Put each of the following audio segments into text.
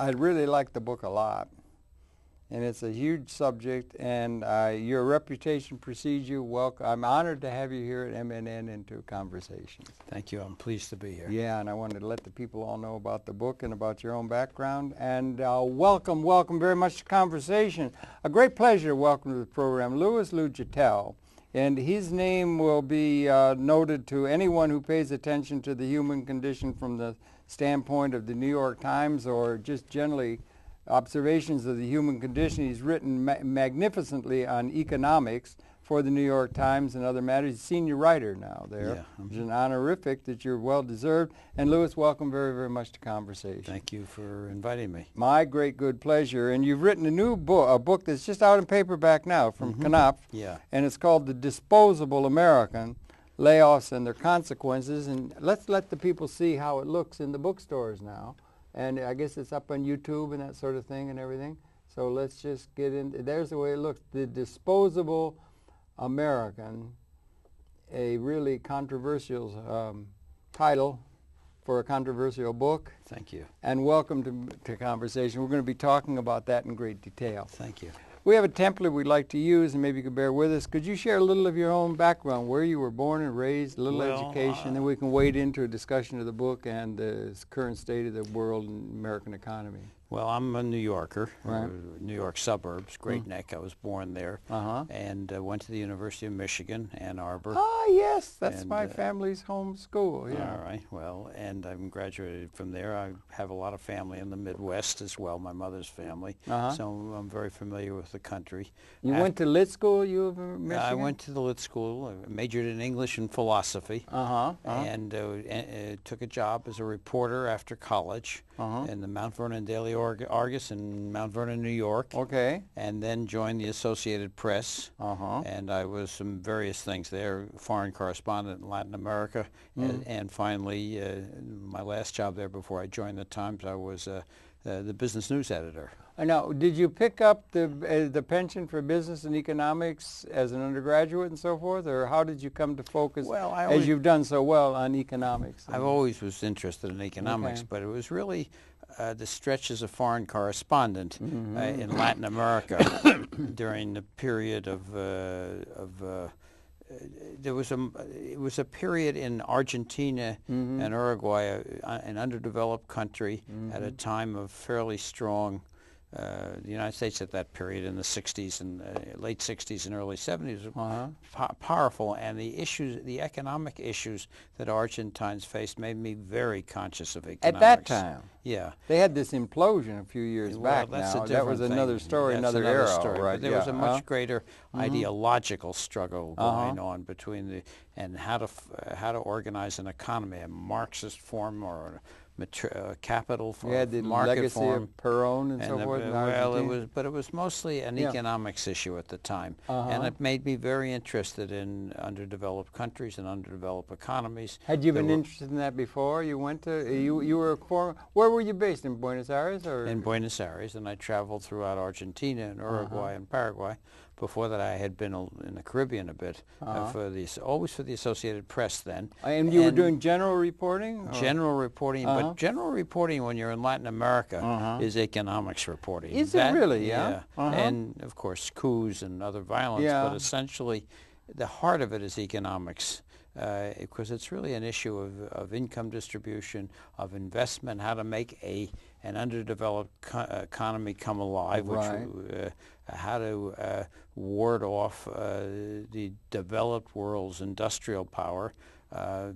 I really like the book a lot, and it's a huge subject, and your reputation precedes you. Welcome. I'm honored to have you here at MNN Into Conversations. Thank you. I'm pleased to be here. Yeah, and I wanted to let the people all know about the book and about your own background. And welcome very much to Conversation. A great pleasure to welcome to the program Louis Uchitelle. And his name will be noted to anyone who pays attention to the human condition from the standpoint of the New York Times or just generally observations of the human condition. He's written magnificently on economics for the New York Times and other matters. He's a senior writer now there. Yeah. It's an honorific that you're well-deserved. And Louis, welcome very, very much to Conversation. Thank you for inviting me. My great good pleasure. And you've written a new book, a book that's just out in paperback now from Knopf. Yeah. And it's called The Disposable American, Layoffs and Their Consequences. And let's let the people see how it looks in the bookstores now. And I guess it's up on YouTube and that sort of thing and everything. So let's just get in. There's the way it looks. The Disposable American, a really controversial title for a controversial book. Thank you. And welcome to Conversation. We're going to be talking about that in great detail. Thank you. We have a template we'd like to use, and maybe you could bear with us. Could you share a little of your own background, where you were born and raised, a little education, then we can wade into a discussion of the book and the current state of the world and American economy. Well, I'm a New Yorker, Right. New York suburbs, Great Neck. I was born there, and went to the University of Michigan, Ann Arbor. Ah, yes, that's And, my family's home school. Yeah. All right. Well, and I'm graduated from there. I have a lot of family in the Midwest as well, my mother's family. So I'm very familiar with the country. You went to lit school, U of Michigan? I went to the lit school. I majored in English and philosophy, and took a job as a reporter after college in the Mount Vernon Daily Argus in Mount Vernon, New York. Okay. And then joined the Associated Press. And I was some various things there, foreign correspondent in Latin America. And finally, my last job there before I joined the Times, I was the business news editor. Now, did you pick up the pension for business and economics as an undergraduate and so forth, or how did you come to focus, as you've done so well, on economics? I always was interested in economics, but it was really the stretch as a foreign correspondent in Latin America during the period it was a period in Argentina and Uruguay, an underdeveloped country at a time of fairly strong. The United States at that period in the 60s and late 60s and early 70s was powerful, and the economic issues that Argentines faced made me very conscious of economics. At that time? Yeah. They had this implosion a few years back that's now. a that was different another thing. story, That's another era. story. Right? But there was a much greater ideological struggle going on between how to organize an economy, a Marxist form or a capital form, the market legacy form. of Perón and so forth. It was mostly an economics issue at the time, and it made me very interested in underdeveloped countries and underdeveloped economies. Had you been interested in that before? You went to you were where were you based, in Buenos Aires or? In Buenos Aires, and I traveled throughout Argentina and Uruguay and Paraguay. Before that, I had been in the Caribbean a bit, always for the Associated Press then. And you were doing general reporting? General reporting, but general reporting when you're in Latin America is economics reporting. Is it really? Yeah. And, of course, coups and other violence, but essentially the heart of it is economics. Because it's really an issue of income distribution, of investment, how to make an underdeveloped economy come alive, how to ward off the developed world's industrial power.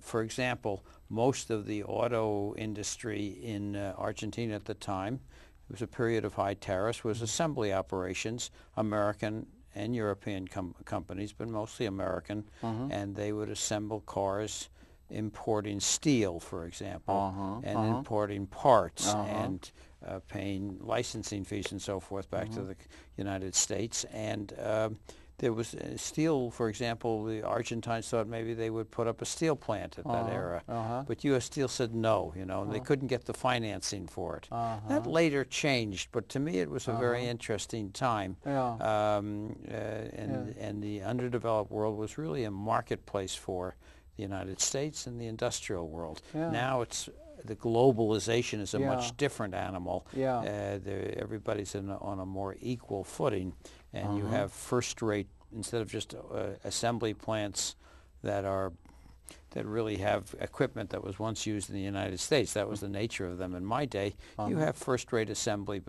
For example, most of the auto industry in Argentina at the time, it was a period of high tariffs, was assembly operations, American and European companies, but mostly American, and they would assemble cars importing steel, for example, and importing parts and paying licensing fees and so forth back to the United States. And there was steel, for example, the Argentines thought maybe they would put up a steel plant at that era. But U.S. Steel said no, and they couldn't get the financing for it. That later changed, but to me it was a very interesting time. And the underdeveloped world was really a marketplace for the United States and the industrial world. Now the globalization is a much different animal. Yeah. Everybody's on a more equal footing, and you have first-rate, instead of just assembly plants that really have equipment that was once used in the United States. That was the nature of them in my day. You have first-rate assembly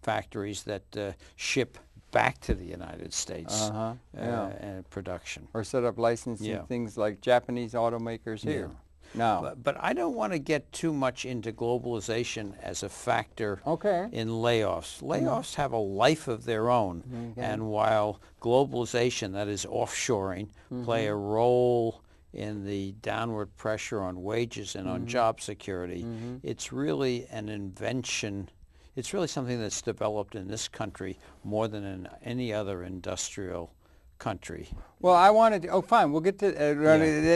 factories that ship back to the United States and production. Or set up licensing things like Japanese automakers here. No. But I don't want to get too much into globalization as a factor in layoffs. Layoffs have a life of their own, and while globalization, that is offshoring, play a role in the downward pressure on wages and on job security, it's really an invention. It's really something that's developed in this country more than in any other industrial country. Well, I wanted to, fine, we'll get to,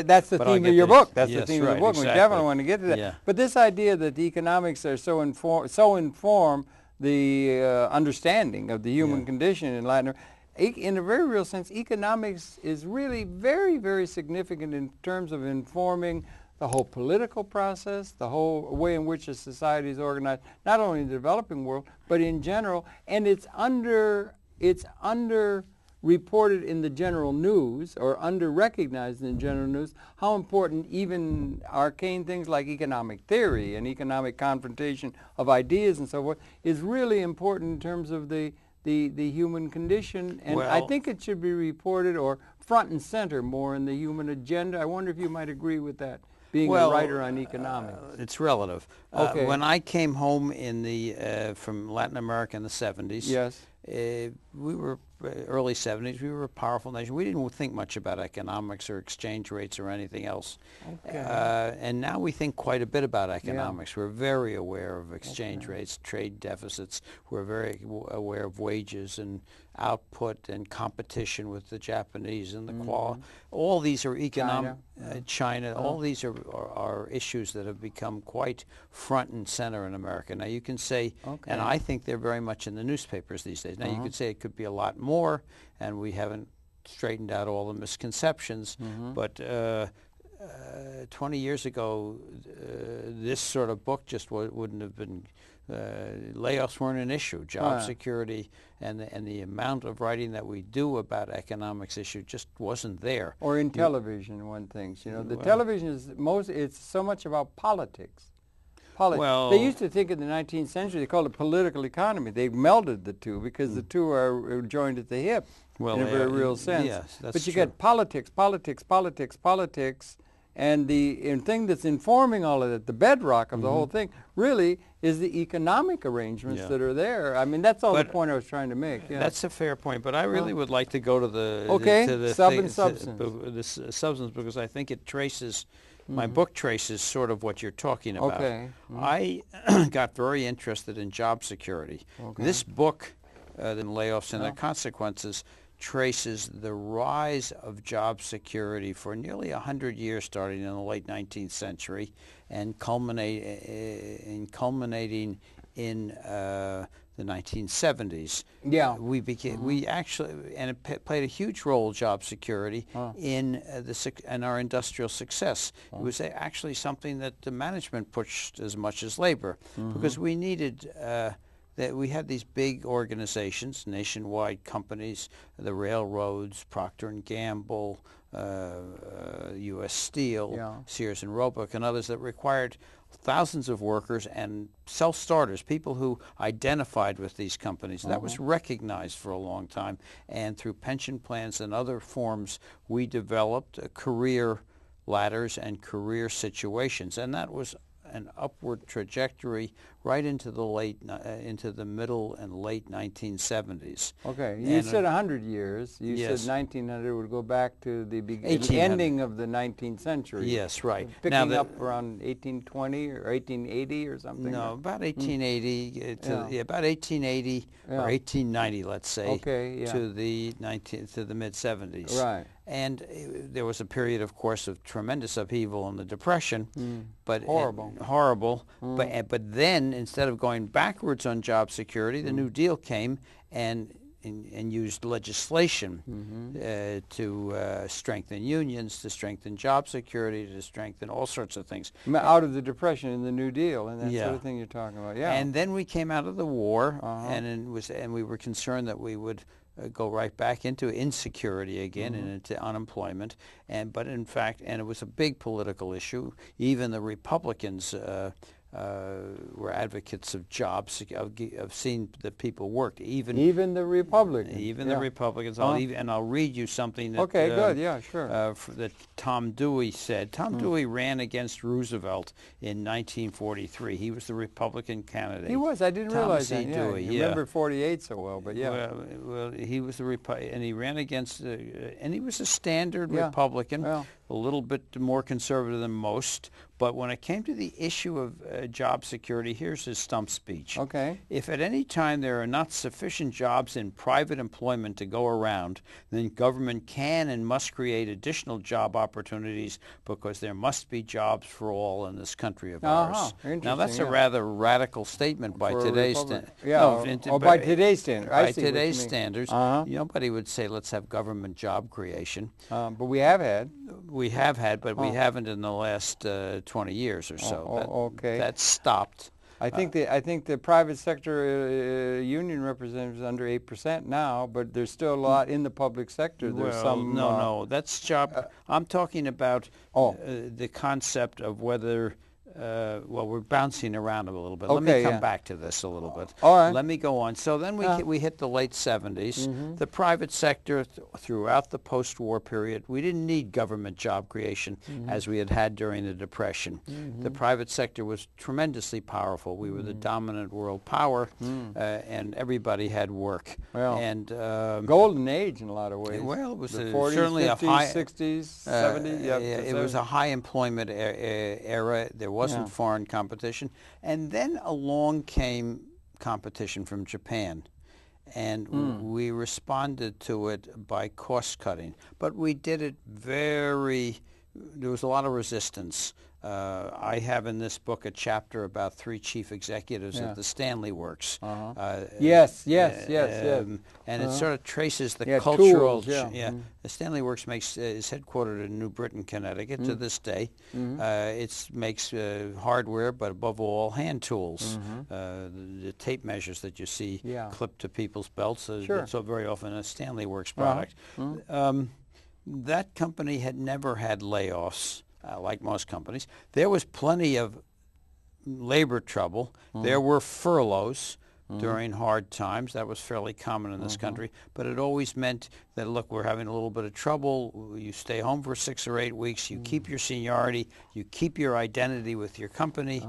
that's the theme of your book. That's the theme of the book. Exactly. We definitely want to get to that. Yeah. But this idea that the economics are so inform the understanding of the human condition in Latin America, in a very real sense, economics is really very, very significant in terms of informing the whole political process, the whole way in which a society is organized, not only in the developing world, but in general, and it's under-reported in the general news, or under-recognized in general news, how important even arcane things like economic theory and economic confrontation of ideas and so forth is really important in terms of the human condition, and I think it should be reported or front and center more in the human agenda. I wonder if you might agree with that, being a writer on economics. It's relative. When I came home from Latin America in the 70s, we were early 70s, we were a powerful nation. We didn't think much about economics or exchange rates or anything else. And now we think quite a bit about economics. We're very aware of exchange rates, trade deficits. We're very aware of wages and output and competition with the Japanese and the quality. All these are economic, China, all these are issues that have become quite front and center in America. Now you can say, and I think they're very much in the newspapers these days. Now you could say it could be a lot more, and we haven't straightened out all the misconceptions, but 20 years ago, this sort of book just wouldn't have been, layoffs weren't an issue. Job security and the amount of writing that we do about economics issue just wasn't there. Or in television, one thinks. You know, the television is it's so much about politics. They used to think in the 19th century, they called it political economy. They melded the two because the two are joined at the hip in a very real sense. Yes, that's but you true. get politics, and the thing that's informing all of it, the bedrock of the whole thing, really is the economic arrangements that are there. I mean, that's all the point I was trying to make. That's a fair point, but I really would like to go to the substance, because I think it traces. My book traces sort of what you're talking about. I got very interested in job security. This book, The Layoffs and Their Consequences, traces the rise of job security for nearly 100 years, starting in the late 19th century and culminating in the 1970s. We actually, and it played a huge role, job security, in our industrial success. It was actually something that the management pushed as much as labor, because we needed. That we had these big organizations, nationwide companies, the railroads, Procter & Gamble, U.S. Steel, Sears and Roebuck, and others that required thousands of workers and self-starters, people who identified with these companies. That was recognized for a long time, and through pension plans and other forms, we developed career ladders and career situations, and that was an upward trajectory right into the middle and late 1970s. You said 100 years. You said 1900 would go back to the ending of the 19th century. Yes, right. Picking up around 1820 or 1880 or something. No, about 1880 about 1880 or 1890, let's say, to the mid 70s. Right. And there was a period, of course, of tremendous upheaval in the Depression, but horrible. But then, instead of going backwards on job security, the New Deal came, and and used legislation to strengthen unions, to strengthen job security, to strengthen all sorts of things. Out of the Depression and the New Deal and that sort of thing you're talking about. Yeah. And then we came out of the war, and we were concerned that we would go right back into insecurity again and into unemployment. But in fact, and it was a big political issue. Even the Republicans were advocates of jobs, of seeing that people worked. Even the Republicans. Even the Republicans. I'll read you something that, good, yeah, sure. That Tom Dewey said. Tom Dewey ran against Roosevelt in 1943. He was the Republican candidate. He was. I didn't realize that. Dewey, I remember 48 so well, but yeah. Well, he was and he ran against, and he was a standard Republican, a little bit more conservative than most. But when it came to the issue of job security, here's his stump speech. Okay. If at any time there are not sufficient jobs in private employment to go around, then government can and must create additional job opportunities because there must be jobs for all in this country of ours. Now that's a rather radical statement by today's standards. By today's standards. By today's standards, nobody would say let's have government job creation. But we have had. We have had, but we haven't in the last 20 years or so. That stopped. I think the private sector union representatives under 8% now, but there's still a lot in the public sector. There's some. No, that's job. I'm talking about the concept of whether. Well, we're bouncing around a little bit. Let me come back to this a little bit. All right. Let me go on. So then we hit the late 70s. The private sector, throughout the post-war period, we didn't need government job creation as we had during the Depression. The private sector was tremendously powerful. We were the dominant world power, and everybody had work. Well, and golden age in a lot of ways. Well, it was the 40s, certainly 50s, a high 60s, 70s. It was a high employment era. There wasn't foreign competition. And then along came competition from Japan. And we responded to it by cost cutting. But we did it there was a lot of resistance. I have in this book a chapter about 3 chief executives at the Stanley Works. Yes. And it sort of traces the cultural. Tools, The Stanley Works is headquartered in New Britain, Connecticut to this day. It makes hardware, but above all, hand tools. The tape measures that you see clipped to people's belts. So very often a Stanley Works product. That company had never had layoffs. Like most companies. There was plenty of labor trouble. There were furloughs during hard times. That was fairly common in this country. But it always meant that, look, we're having a little bit of trouble. You stay home for 6 or 8 weeks. You keep your seniority. You keep your identity with your company,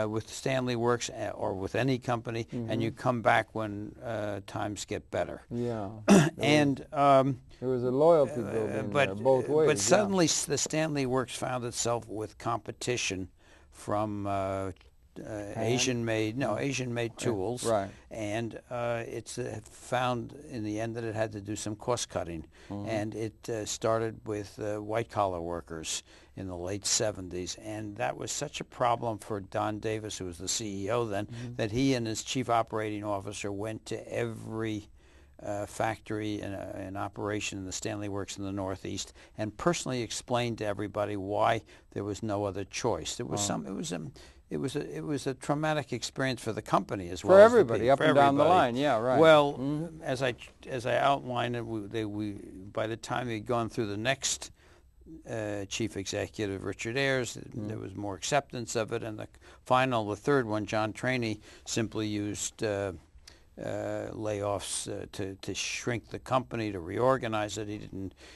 with Stanley Works or with any company, and you come back when times get better. And there was a loyalty building there both ways. But suddenly the Stanley Works found itself with competition from Asian-made tools, and it's found in the end that it had to do some cost cutting, and it started with white-collar workers in the late 70s, and that was such a problem for Don Davis, who was the CEO then, that he and his chief operating officer went to every factory and operation in the Stanley Works in the Northeast, and personally explained to everybody why there was no other choice. There was It was a traumatic experience for the company as well for everybody, up and down the line. Well, as I outlined it, by the time we'd gone through the next chief executive, Richard Ayers, there was more acceptance of it, and the third one, John Trainey, simply used layoffs to shrink the company, to reorganize it.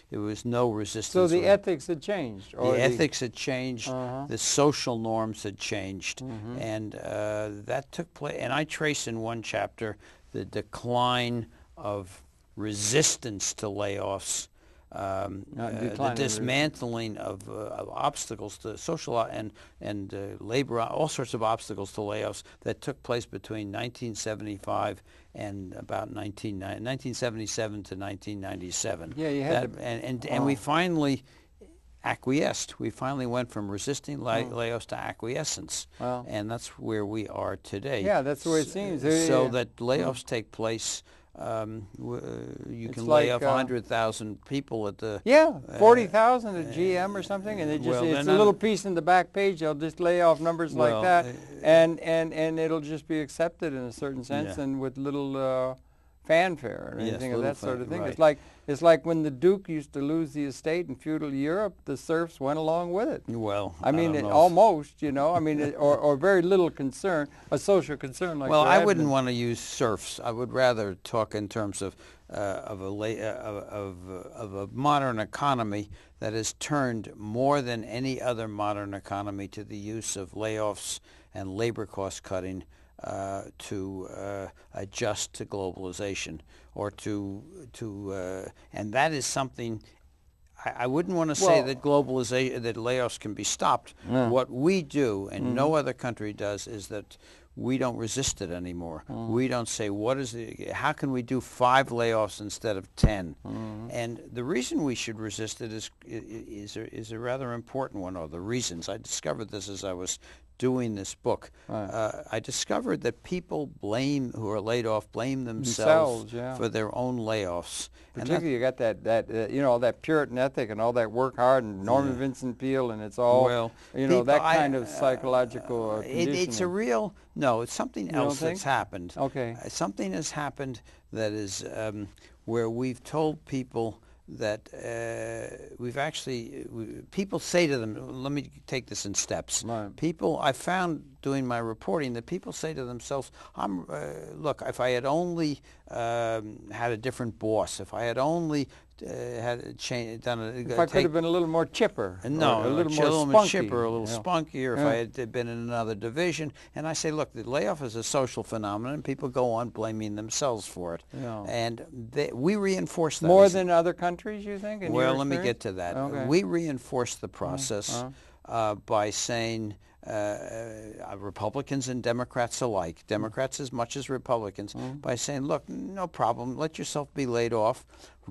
There was no resistance. So the ethics had changed? The ethics had changed. The social norms had changed. And that took place. And I trace in one chapter the decline of resistance to layoffs, the dismantling of obstacles to social and labor, all sorts of obstacles to layoffs that took place between 1975 and about 1977 to 1997. Yeah, you had and we finally acquiesced. We finally went from resisting layoffs to acquiescence, and that's where we are today. Yeah, that's the way it seems. So that layoffs take place you It's can lay like, off 100,000 people at the... 40,000 at GM or something, and it just, well, it's a little piece in the back page. They'll just lay off numbers like Well, that, and it'll just be accepted in a certain sense, Yeah. and with little fanfare or Yes, anything of little that sort of thing. right. It's like when the Duke used to lose the estate in feudal Europe, the serfs went along with it. Well, I mean, don't know almost, you know. I mean, or very little concern, a social concern like. Well, there I had wouldn't been. want to use serfs. I would rather talk in terms of a modern economy that has turned more than any other modern economy to the use of layoffs and labor cost cutting to adjust to globalization, or and that is something. I wouldn't want to say that globalization, that layoffs can be stopped. Yeah. What we do, and no other country does, is that we don't resist it anymore. We don't say, how can we do 5 layoffs instead of 10? And the reason we should resist it is a rather important one, or the reasons. I discovered this as I was doing this book. Right. I discovered that people who are laid off blame themselves yeah. for their own layoffs. Particularly, you got that Puritan ethic and all that work hard and Norman Vincent Peale, and it's all that kind of psychological conditioning. It's a real it's something else that's happened. Okay. Something has happened that is where we've told people that people say to them, let me take this in steps. Right. I found doing my reporting that people say to themselves, look, if I had only had a different boss, if I had only if I could have been a little more chipper. A little more chipper, a little yeah. spunkier, if I had been in another division. And I say, look, the layoff is a social phenomenon, and people go on blaming themselves for it. Yeah. And we reinforce that. More than other countries, you think? Well, let me get to that. Okay. We reinforce the process by saying, Republicans and Democrats alike, Democrats as much as Republicans, by saying, look, no problem, let yourself be laid off,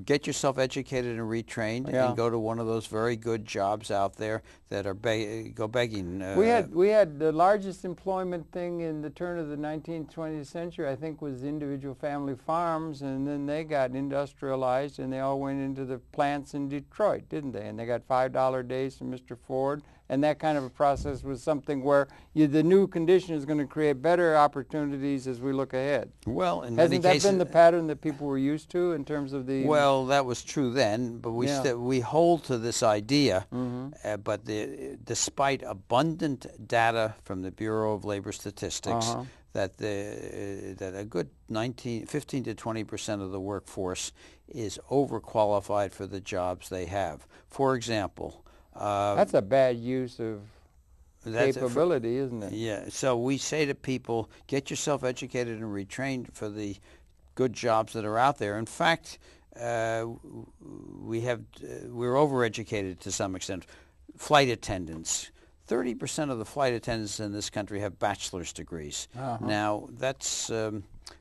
get yourself educated and retrained, and go to one of those very good jobs out there that are go begging. We had the largest employment thing in the turn of the 19th, 20th century, I think, was individual family farms, and then they got industrialized, and they all went into the plants in Detroit, didn't they? And they got $5 days from Mr. Ford. And that kind of a process was something where the new condition is going to create better opportunities as we look ahead. Well, in hasn't many that been the pattern that people were used to in terms of the? Well, that was true then, but we hold to this idea. But despite abundant data from the Bureau of Labor Statistics, that a good 15 to 20% of the workforce is overqualified for the jobs they have. For example. That's a bad use of capability, isn't it? Yeah. So we say to people, get yourself educated and retrained for the good jobs that are out there. In fact, we're overeducated to some extent. Flight attendants. 30% of the flight attendants in this country have bachelor's degrees. Now, that's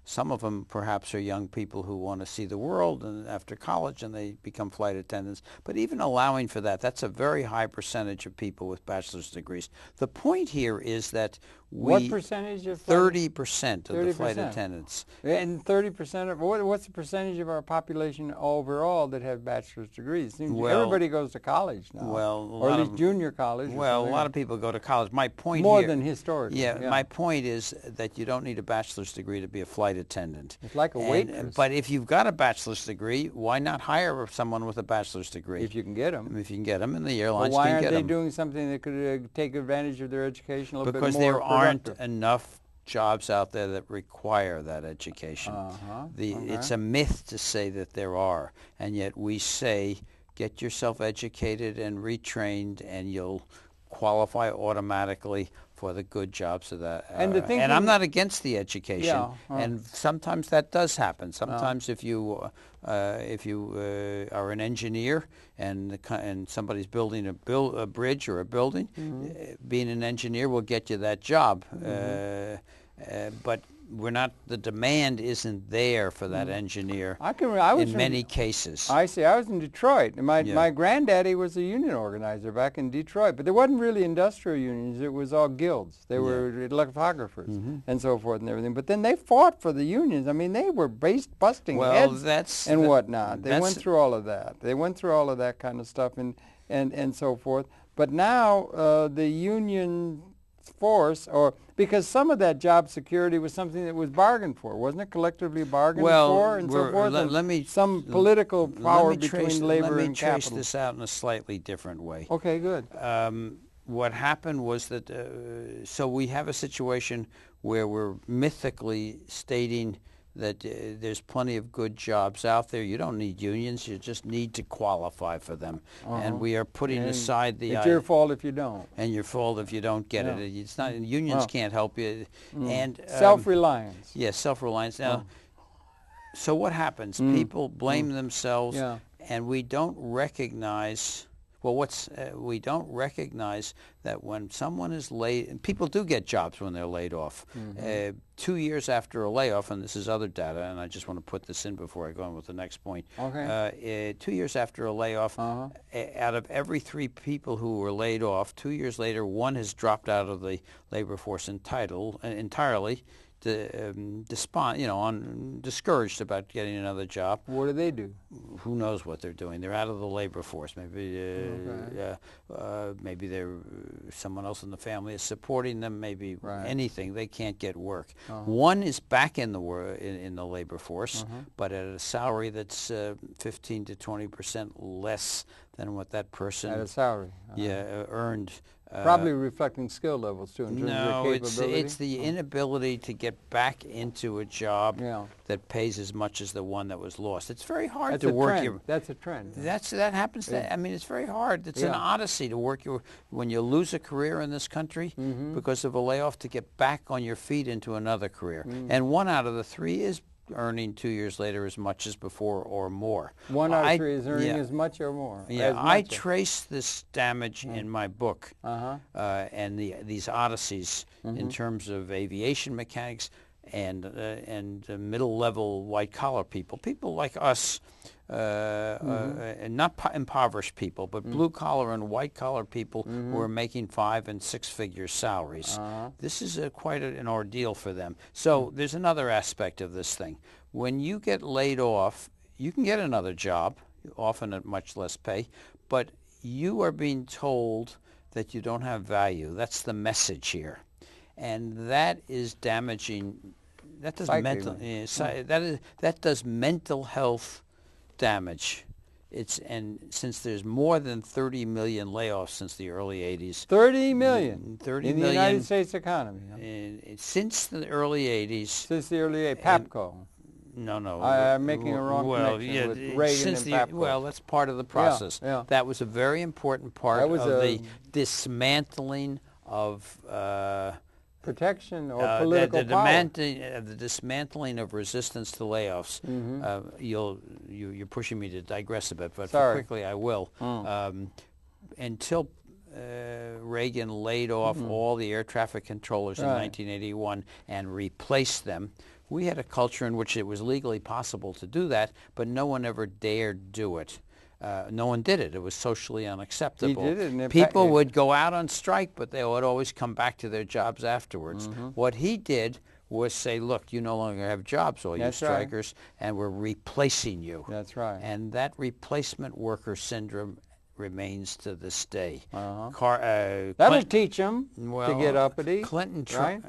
some of them perhaps are young people who want to see the world and after college, and they become flight attendants. But even allowing for that, that's a very high percentage of people with bachelor's degrees. The point here is that what percentage of 30% of the flight attendants. And 30% of what's the percentage of our population overall that have bachelor's degrees? Everybody goes to college now. Well, or at least junior college. Well, a lot of people go to college. My point more here, than historically. Yeah, my point is that you don't need a bachelor's degree to be a flight attendant. It's like a waitress. But if you've got a bachelor's degree, why not hire someone with a bachelor's degree? If you can get them. If you can get them, and the airlines can get them. Why aren't they doing something that could take advantage of their education a little bit more? Because there aren't enough jobs out there that require that education. It's a myth to say that there are, and yet we say, get yourself educated and retrained, and you'll qualify automatically for the good jobs of that. And I'm not against the education, and sometimes that does happen. Sometimes if you are an engineer and somebody's building a bridge or a building, being an engineer will get you that job. But the demand isn't there for that engineer in many cases. I see. I was in Detroit, and my Yeah. granddaddy was a union organizer back in Detroit, but there wasn't really industrial unions. It was all guilds. They were lithographers and so forth and everything. But then they fought for the unions. I mean, they were busting heads and whatnot. They went through all of that. They went through all of that kind of stuff and so forth. But now the union force, or because some of that job security was something that was bargained for, wasn't it? Collectively bargained for, and so forth. Some political power between labor and capital. Let me trace this out in a slightly different way. Okay, good. What happened was that so we have a situation where we're mythically stating that there's plenty of good jobs out there. You don't need unions. You just need to qualify for them. And we are putting aside the... It's your fault if you don't. And your fault if you don't get it. It's not, unions can't help you. And self-reliance. Yes, self-reliance. Now, so what happens? People blame themselves, and we don't recognize... Well, we don't recognize that when someone is laid, people do get jobs when they're laid off. 2 years after a layoff, and this is other data, and I just want to put this in before I go on with the next point. Okay. 2 years after a layoff, out of every 3 people who were laid off, 2 years later, 1 has dropped out of the labor force entirely. Discouraged about getting another job. What do they do? Who knows what they're doing? They're out of the labor force. Maybe maybe they're someone else in the family is supporting them. Maybe anything. They can't get work. 1 is back in the labor force, but at a salary that's 15 to 20% less than what that person at a salary earned. Probably reflecting skill levels too, in terms of their capability. It's the inability to get back into a job that pays as much as the one that was lost. It's very hard to work your... That's a trend. That happens. I mean, it's very hard. It's an odyssey to work when you lose a career in this country because of a layoff, to get back on your feet into another career. And 1 out of the 3 is earning 2 years later as much as before or more. 1 out of 3 is earning as much or more. I trace this damage in my book and these odysseys in terms of aviation mechanics and middle-level white-collar people like us, and not impoverished people, but blue-collar and white-collar people who are making 5- and 6-figure salaries. This is quite an ordeal for them. So there's another aspect of this thing. When you get laid off, you can get another job, often at much less pay, but you are being told that you don't have value. That's the message here. And that is damaging. That does that does mental health damage. And since there's more than 30 million layoffs since the early 80s. 30 million? 30 in million. the United States economy. Since the early 80s. Since the early 80s. PAPCO. No. I'm making a wrong connection with Reagan and PAPCO. Well, that's part of the process. That was a very important part of the dismantling of... protection or political power. The dismantling of resistance to layoffs. You're pushing me to digress a bit, but quickly I will. Until Reagan laid off all the air traffic controllers in 1981 and replaced them, we had a culture in which it was legally possible to do that, but no one ever dared do it. No one did it. It was socially unacceptable. He did it. People would go out on strike, but they would always come back to their jobs afterwards. What he did was say, look, you no longer have jobs, all you strikers, and we're replacing you. That's right. And that replacement worker syndrome remains to this day. That'll teach them to get uppity. Clinton,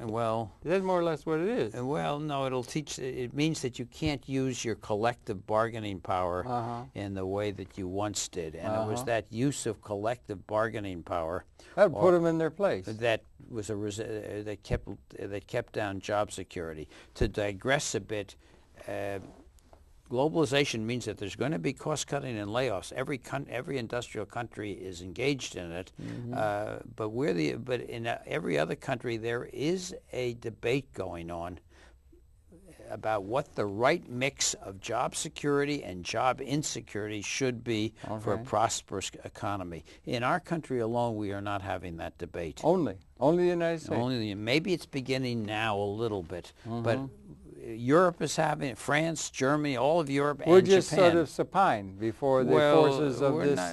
well, that's more or less what it is. Well, no, it means that you can't use your collective bargaining power in the way that you once did, and it was that use of collective bargaining power that put them in their place. That was that kept down job security. To digress a bit. Globalization means that there's going to be cost-cutting and layoffs. Every industrial country is engaged in it, but in every other country there is a debate going on about what the right mix of job security and job insecurity should be for a prosperous economy. In our country alone, we are not having that debate. Only. Only the United States? Maybe it's beginning now a little bit, but Europe is having it, France, Germany, all of Europe, We're and just Japan. sort of supine before the forces of this,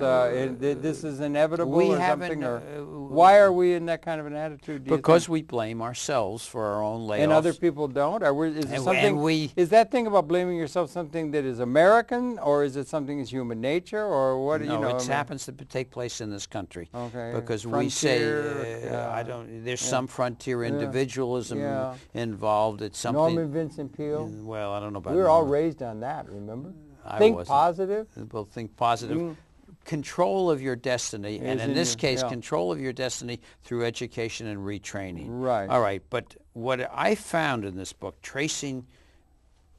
this is inevitable or something? Or why are we in that kind of an attitude, do you because think? we blame ourselves for our own layoffs. And other people don't? Or is it something, we, is that thing about blaming yourself something that is American, or is it something that's human nature, or what? No, it happens to take place in this country. Okay. Because Frontier, we say, there's some frontier individualism involved. It's something. Norman Vincent Peale? Well, I don't know about We were all raised on that, remember? I Think wasn't. positive. Well, think positive. Control of your destiny, and in this case, control of your destiny through education and retraining. Right. All right, but what I found in this book, tracing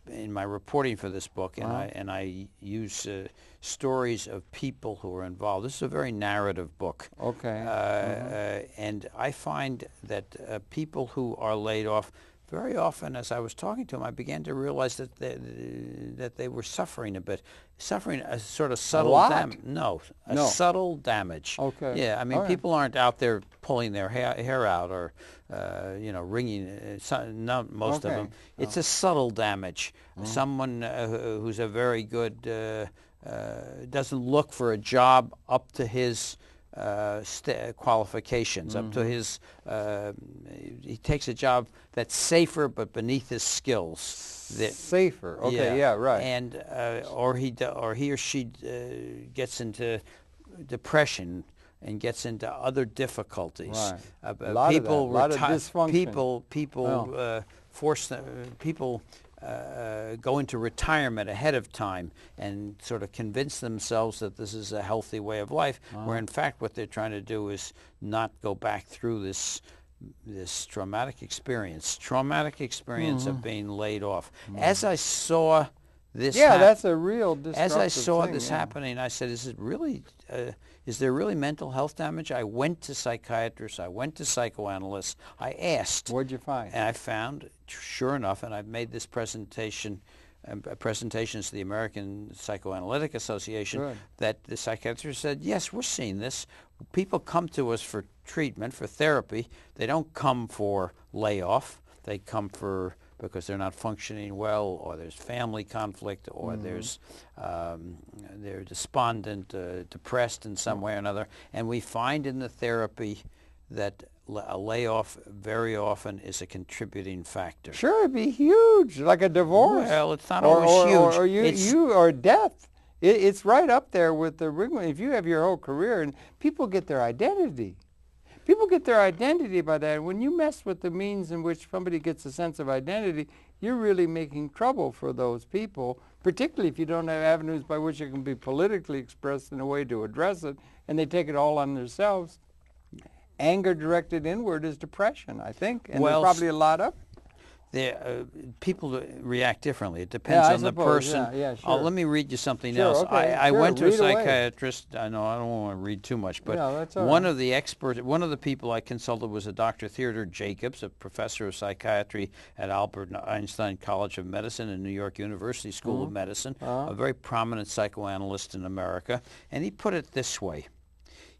in my reporting for this book, and I use stories of people who are involved. This is a very narrative book. Okay. And I find that people who are laid off, very often, as I was talking to them, I began to realize that they were suffering a bit, suffering a sort of subtle damage. No, subtle damage. Okay. Yeah, I mean, people aren't out there pulling their hair out or, wringing. Not most of them. It's a subtle damage. Someone who's a very good doesn't look for a job up to his qualifications, up to his, he takes a job that's safer but beneath his skills. Safer, okay, yeah, right. And or he or she gets into depression and gets into other difficulties. Right. A lot of dysfunction. People go into retirement ahead of time and sort of convince themselves that this is a healthy way of life, where in fact what they're trying to do is not go back through this traumatic experience of being laid off. As I saw this that's a real disruptive as I saw thing, this happening, I said, is there really mental health damage? I went to psychiatrists, I went to psychoanalysts, I asked. What'd you find? And I found, sure enough, and I've made this presentations to the American Psychoanalytic Association, that the psychiatrist said, yes, we're seeing this. People come to us for treatment, for therapy. They don't come for layoff. They come because they're not functioning well, or there's family conflict, or they're despondent, depressed in some way or another. And we find in the therapy that a layoff very often is a contributing factor. Sure, it'd be huge, like a divorce. Well, it's not always huge. Or death. It's right up there with the ring. If you have your whole career, and people get their identity. People get their identity by that. When you mess with the means in which somebody gets a sense of identity, you're really making trouble for those people, particularly if you don't have avenues by which it can be politically expressed in a way to address it, and they take it all on themselves. Anger directed inward is depression, I think, and there's probably a lot of it. People react differently. It depends on the person. Sure. Let me read you something else. I went to a psychiatrist. I know I don't want to read too much, but one of the people I consulted was a Dr. Theodore Jacobs, a professor of psychiatry at Albert Einstein College of Medicine and New York University School of Medicine, a very prominent psychoanalyst in America, and he put it this way: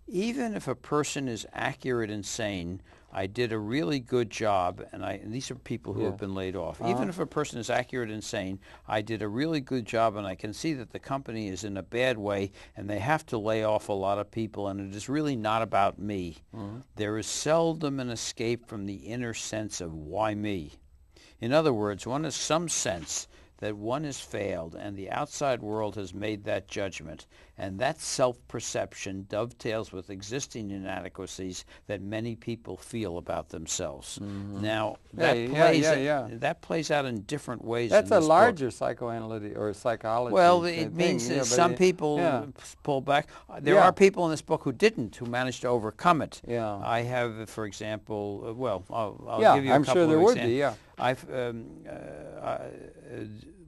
even if a person is accurate and sane, I did a really good job, and these are people who have been laid off. Even if a person is accurate and sane, I did a really good job, and I can see that the company is in a bad way, and they have to lay off a lot of people, and it is really not about me. There is seldom an escape from the inner sense of why me. In other words, one has some sense that one has failed and the outside world has made that judgment, and that self-perception dovetails with existing inadequacies that many people feel about themselves. Now, that plays out in different ways. That's in a this larger book. psychoanalytic or psychology. Well, it means that some people pull back. There are people in this book who managed to overcome it. I have, for example, I'll give you a couple of examples. I'm sure there would be, I've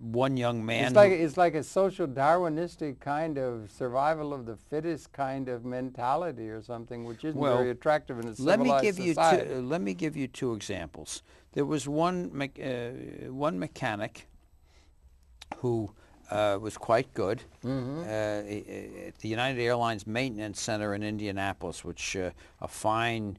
one young man. It's like a social Darwinistic kind of survival of the fittest kind of mentality or something, which isn't very attractive in a civilized society. Let me give you two examples. There was one mechanic who was quite good at the United Airlines Maintenance Center in Indianapolis, which a fine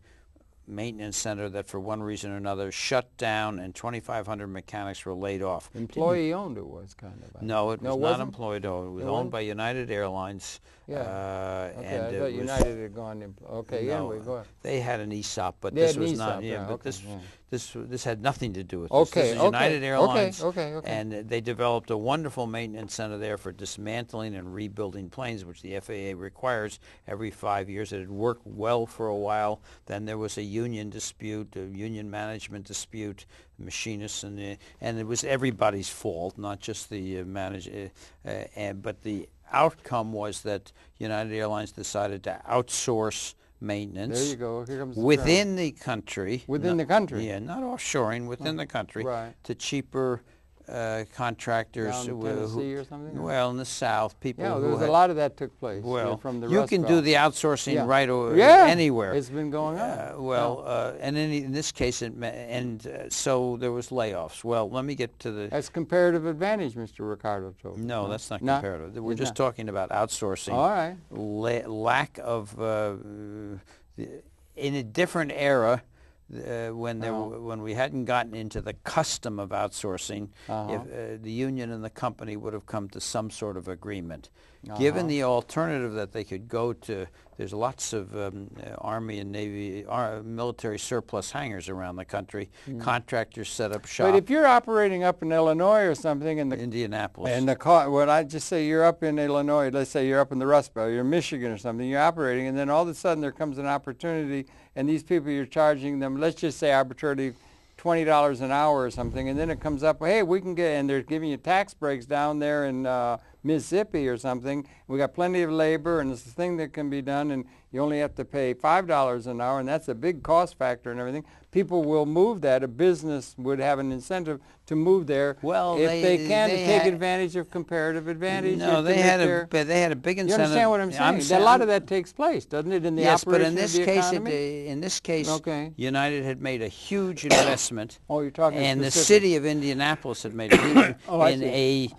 maintenance center that for one reason or another shut down, and 2,500 mechanics were laid off. Employee owned it was kind of. No, it was not employed owned. It was owned wasn't? by United Airlines. Yeah. Okay, And I thought United had gone. Okay, no, anyway, go ahead. They had an ESOP, but They this had an was not. ESOP, Yeah, right, but okay, this had nothing to do with this. Okay, This is United Airlines. Okay. And they developed a wonderful maintenance center there for dismantling and rebuilding planes, which the FAA requires every 5 years. It had worked well for a while. Then there was a union dispute, a union management dispute, machinists, and it was everybody's fault, not just the but the outcome was that United Airlines decided to outsource maintenance. There you go. Here comes the within the country. Within the country. Yeah, not offshoring, within the country. Right. To cheaper contractors Down in Tennessee or something? Well, in the South, people Yeah, who there's had, a lot of that took place. well, from the you Rust can Belt. do the outsourcing Yeah. right anywhere. It's been going on. And in this case, so there was layoffs. Well, let me get to the... That's comparative advantage, Mr. Ricardo told me. No, that's not comparative. We're just talking about outsourcing. All right. Lack of... in a different era, when we hadn't gotten into the custom of outsourcing, if the union and the company would have come to some sort of agreement. Given the alternative that they could go to, there's lots of Army and Navy, military surplus hangars around the country. Contractors set up shop. But if you're operating up in Illinois or something, and Indianapolis. And when I just say you're up in Illinois, let's say you're up in the Rust Belt, you're in Michigan or something, you're operating, and then all of a sudden there comes an opportunity, and these people you're charging them, let's just say arbitrarily $20 an hour or something, and then it comes up, hey, we can get, and they're giving you tax breaks down there in Mississippi or something. We got plenty of labor, and it's a thing that can be done, and you only have to pay $5 an hour, and that's a big cost factor and everything. People will move that. A business would have an incentive to move there if they can to take advantage of comparative advantage. No, they had a big incentive. You understand what I'm saying? A lot of that takes place, doesn't it, in the operation of the economy? Yes, but in this case, United had made a huge investment. Oh, you're talking and specific. The city of Indianapolis had made a huge in a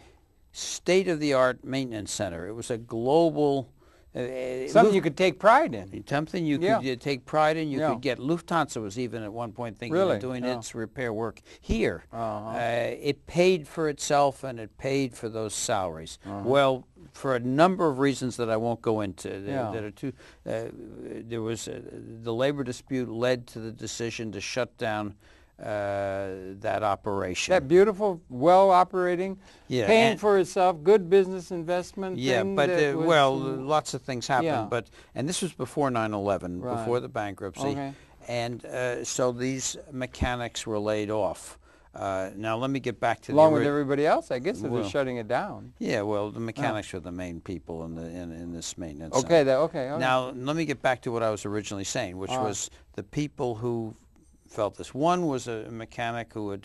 state-of-the-art maintenance center. It was a global... something you could take pride in. Something you could take pride in. You could get... Lufthansa was even at one point thinking of doing its repair work here. It paid for itself, and it paid for those salaries. Well, for a number of reasons that I won't go into, that are too... there was... the labor dispute led to the decision to shut down that operation. That beautiful, well-operating, paying for itself, good business investment. Yeah, thing but lots of things happened. And this was before 9/11, before the bankruptcy. Okay. And so these mechanics were laid off. Now let me get back to along with everybody else, I guess, if they're shutting it down. Yeah, well, the mechanics were the main people in this maintenance. Okay, center. Now let me get back to what I was originally saying, which was the people who felt this. One was a mechanic who had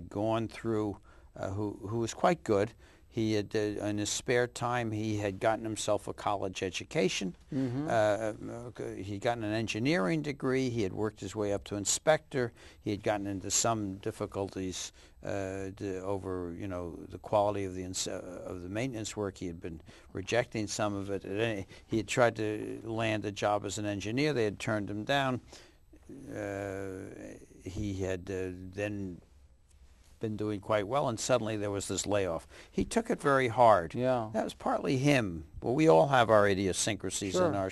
gone through, who was quite good. He had, in his spare time, he had gotten himself a college education. He'd gotten an engineering degree. He had worked his way up to inspector. He had gotten into some difficulties over, the quality of the maintenance work. He had been rejecting some of it. He had tried to land a job as an engineer. They had turned him down. He had then been doing quite well, and suddenly there was this layoff. He took it very hard. Yeah. That was partly him. Well, we all have our idiosyncrasies in our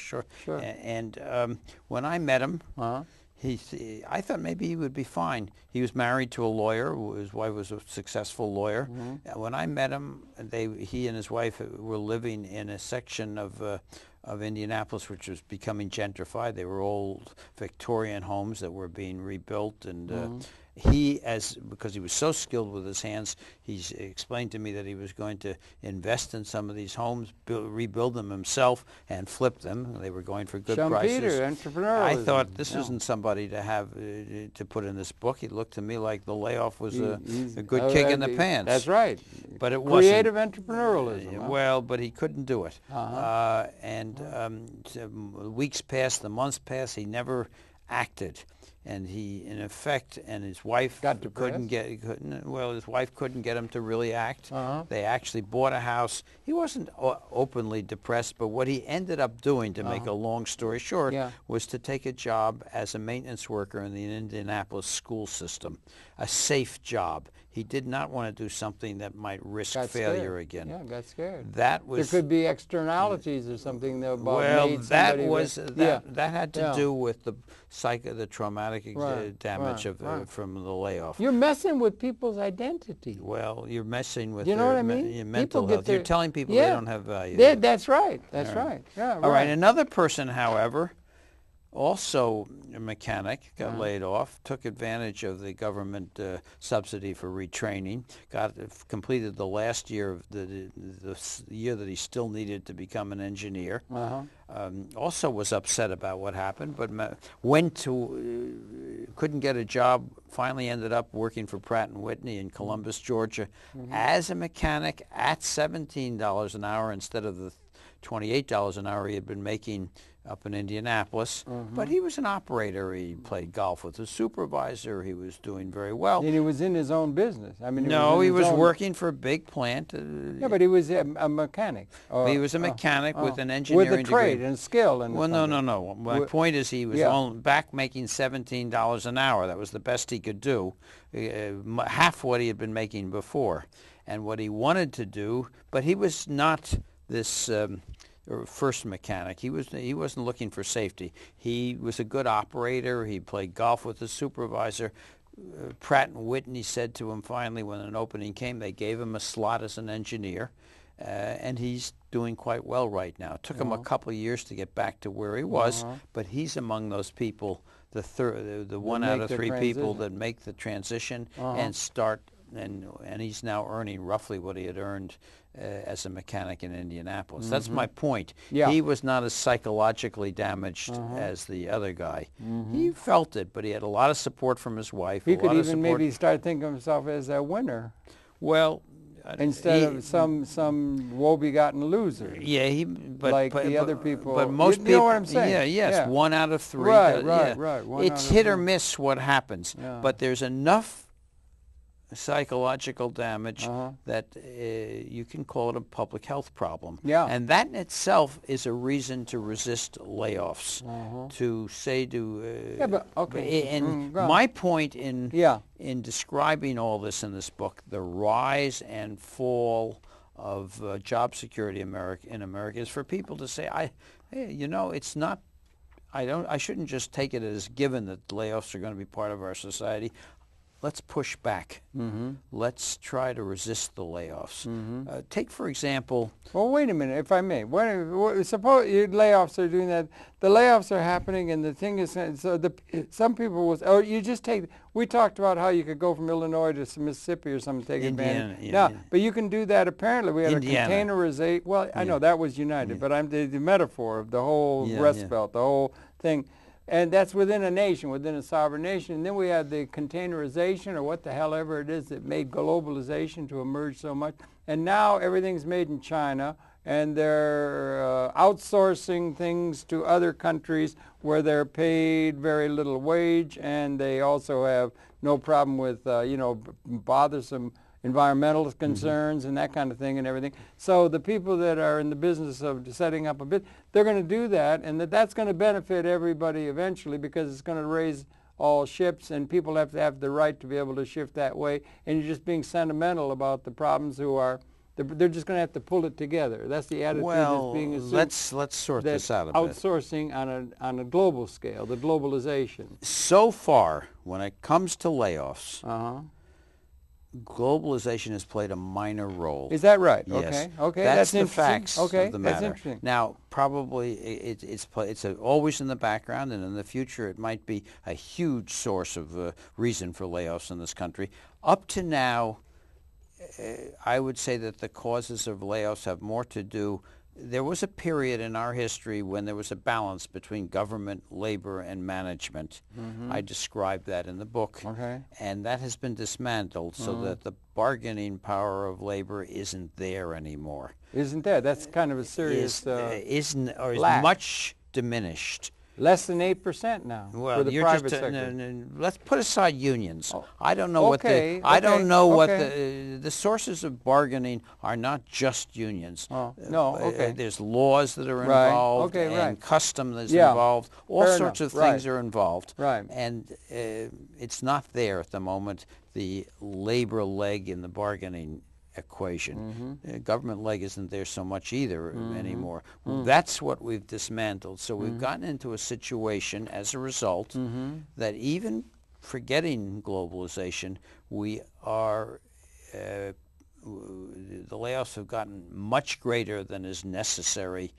And when I met him, I thought maybe he would be fine. He was married to a lawyer. His wife was a successful lawyer. When I met him, he and his wife were living in a section of Indianapolis which was becoming gentrified. They were old Victorian homes that were being rebuilt, and because he was so skilled with his hands, he explained to me that he was going to invest in some of these homes, rebuild them himself, and flip them. They were going for good prices. Peter, entrepreneurialism. I thought this isn't somebody to have to put in this book. It looked to me like the layoff was a good kick in the pants. That's right. But it wasn't. Creative entrepreneurialism. Well, but he couldn't do it. Weeks passed, the months passed. He never acted. and he, in effect, and his wife his wife couldn't get him to really act. They actually bought a house. He wasn't openly depressed, but what he ended up doing, to make a long story short, was to take a job as a maintenance worker in the Indianapolis school system, a safe job. He did not want to do something that might risk failure again. Yeah, got scared. That was. There could be externalities or something that about that had to do with the traumatic damage from the layoff. You're messing with people's identity. Well, you're messing with you know their what I mean? mental health. You're telling people they don't have value. That's right. That's right. Yeah. All right. Another person, however, also a mechanic, got laid off, took advantage of the government subsidy for retraining, completed the last year of the year that he still needed to become an engineer. Also was upset about what happened, but couldn't get a job, finally ended up working for Pratt & Whitney in Columbus, Georgia, as a mechanic at $17 an hour instead of the $28 an hour he had been making up in Indianapolis. But he was an operator. He played golf with his supervisor. He was doing very well. And he was in his own business. I mean, he was working for a big plant. Yeah, but he was a mechanic. He was a mechanic with an engineering with a trade degree. And skill. Well, no. My point is he was back making $17 an hour. That was the best he could do, half what he had been making before. And what he wanted to do, but he was not this first mechanic. He wasn't looking for safety. He was a good operator. He played golf with his supervisor. Pratt & Whitney said to him finally when an opening came, they gave him a slot as an engineer, and he's doing quite well right now. It took him a couple of years to get back to where he was, but he's among those people, the one out of three people that make the transition and start, and he's now earning roughly what he had earned as a mechanic in Indianapolis. That's my point. He was not as psychologically damaged as the other guy. He felt it, but he had a lot of support from his wife. He could even maybe start thinking of himself as a winner. Well, instead of some woe-begotten loser. Yeah, but the other people. But most people, you know what I'm saying? Yeah, yes, yeah. 1 out of 3. Right. It's hit or miss what happens, but there's enough psychological damage that you can call it a public health problem. And that in itself is a reason to resist layoffs. To say my point in describing all this in this book, the rise and fall of job security in America, is for people to say, it's not. I shouldn't just take it as given that layoffs are going to be part of our society. Let's push back. Let's try to resist the layoffs. Take, for example... Well, wait a minute, if I may. Suppose layoffs are doing that. The layoffs are happening, and the thing is, some people will... Oh, you just take... We talked about how you could go from Illinois to Mississippi or something, take advantage. But you can do that, apparently. We had a containerization... Well, I know that was United, but I'm the metaphor of the whole Rust Belt, the whole thing. And that's within a nation, within a sovereign nation. And then we had the containerization, or what the hell ever it is that made globalization to emerge so much. And now everything's made in China, and they're outsourcing things to other countries where they're paid very little wage, and they also have no problem with, bothersome environmental concerns and that kind of thing and everything. So the people that are in the business of setting up a bit, they're going to do that, and that's going to benefit everybody eventually, because it's going to raise all ships, and people have to have the right to be able to shift that way. And you're just being sentimental about the problems they're just going to have to pull it together. That's the attitude that's being assumed. Let's sort this out a bit. Outsourcing on a global scale, the globalization. So far, when it comes to layoffs, globalization has played a minor role. Is that right? Yes. Okay. That's the facts of the matter. That's interesting. Now, probably it's always in the background, and in the future it might be a huge source of reason for layoffs in this country. Up to now, I would say that the causes of layoffs have more to do. There was a period in our history when there was a balance between government, labor, and management. I described that in the book. And that has been dismantled so that the bargaining power of labor isn't there anymore. Isn't there? That's kind of a serious is lack. much diminished. Less than 8% now Well, for the you're private just, sector. let's put aside unions. Oh, I don't know what okay, I don't know what okay. the sources of bargaining are. Not just unions. Oh, no, okay. There's laws that are Right, involved, okay, and right. custom that's Yeah, involved. All fair sorts enough, of things right. are involved. Right. And it's not there at the moment, the labor leg in the bargaining equation. Government leg isn't there so much either anymore. That's what we've dismantled. So we've gotten into a situation as a result that even forgetting globalization, we are the layoffs have gotten much greater than is necessary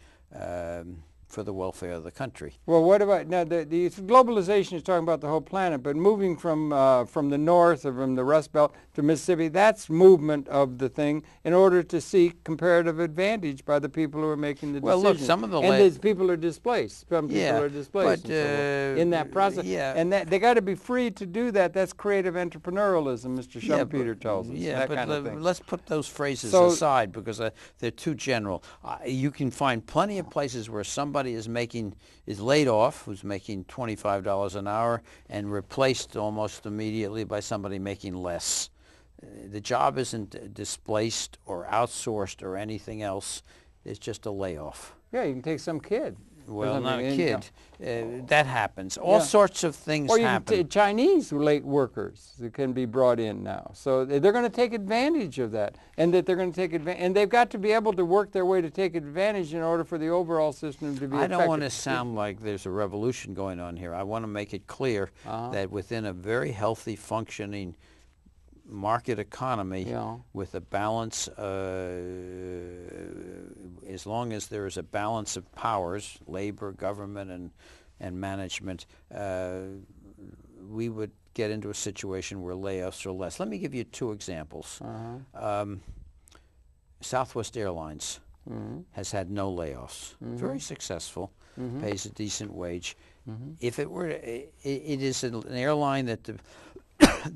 for the welfare of the country. Well, what about now? The globalization is talking about the whole planet, but moving from the north or from the Rust Belt to Mississippi, that's movement of the thing in order to seek comparative advantage by the people who are making the decisions. Well, look, some of the these people are displaced. Some people are displaced but, in that process. Yeah. And that they got to be free to do that. That's creative entrepreneurialism, Mr. Schumpeter tells us. Yeah, that but kind of thing. let's put those phrases aside because they're too general. You can find plenty of places where somebody is laid off, who's making $25 an hour, and replaced almost immediately by somebody making less. The job isn't displaced or outsourced or anything else. It's just a layoff. Yeah, you can take some kid. Well, not a kid. That happens. All sorts of things happen. Or Chinese late workers that can be brought in now. So they're going to take advantage of that, and they're going to take advantage, and they've got to be able to work their way to take advantage in order for the overall system to be effective. I don't want to sound like there's a revolution going on here. I want to make it clear that within a very healthy, functioning market economy with a balance, as long as there is a balance of powers, labor, government, and management, we would get into a situation where layoffs are less. Let me give you two examples. Southwest Airlines has had no layoffs. Very successful, pays a decent wage. If it were, it is an airline that